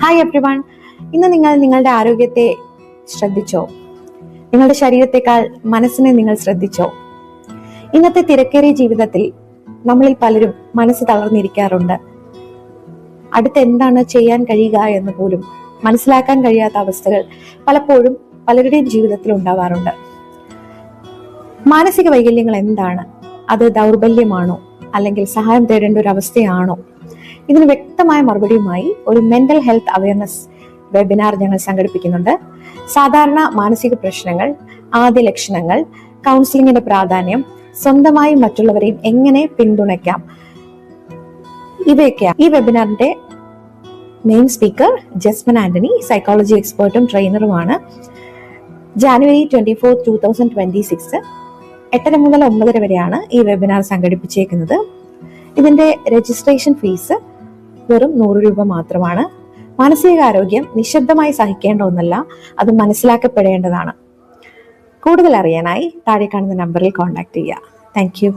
Hi everyone. ഇന്ന് നിങ്ങൾ നിങ്ങളുടെ ആരോഗ്യത്തെ ശ്രദ്ധിച്ചോ? നിങ്ങളുടെ ശരീരത്തെക്കാൾ മനസ്സിനെ നിങ്ങൾ ശ്രദ്ധിച്ചോ? ഇന്നത്തെ തിരക്കേറിയ ജീവിതത്തിൽ നമ്മളിൽ പലരും മനസ്സ് തളർന്നിരിക്കാറുണ്ട്. അടുത്ത് എന്താണ് ചെയ്യാൻ കഴിയുക എന്ന് പോലും മനസ്സിലാക്കാൻ കഴിയാത്ത അവസ്ഥകൾ പലപ്പോഴും പലരുടെയും ജീവിതത്തിൽ ഉണ്ടാവാറുണ്ട്. മാനസിക വൈകല്യങ്ങൾ എന്താണ്? അത് ദൗർബല്യമാണോ അല്ലെങ്കിൽ സഹായം തേടേണ്ട ഒരു അവസ്ഥയാണോ? ഇതിന് വ്യക്തമായ മറുപടിയുമായി ഒരു മെന്റൽ ഹെൽത്ത് അവയർനെസ് വെബിനാർ ഞങ്ങൾ സംഘടിപ്പിക്കുന്നുണ്ട്. സാധാരണ മാനസിക പ്രശ്നങ്ങൾ, ആദ്യ ലക്ഷണങ്ങൾ, കൗൺസിലിംഗിന്റെ പ്രാധാന്യം, സ്വന്തമായും മറ്റുള്ളവരെയും എങ്ങനെ പിന്തുണയ്ക്കാം, ഇവയൊക്കെയാണ്. ഈ വെബിനാറിന്റെ main speaker Jasmin Antony, psychology എക്സ്പേർട്ടും ട്രെയിനറുമാണ്. ജാനുവരി 24, 2026 8:30 മുതൽ 9:30 വരെയാണ് ഈ വെബിനാർ സംഘടിപ്പിച്ചേക്കുന്നത്. ഇതിന്റെ രജിസ്ട്രേഷൻ ഫീസ് വെറും 100 രൂപ മാത്രമാണ്. മാനസികാരോഗ്യം നിശബ്ദമായി സഹിക്കേണ്ട ഒന്നല്ല, അത് മനസ്സിലാക്കപ്പെടേണ്ടതാണ്. കൂടുതൽ അറിയാനായി താഴെ കാണുന്ന നമ്പറിൽ കോൺടാക്ട് ചെയ്യുക. Thank you.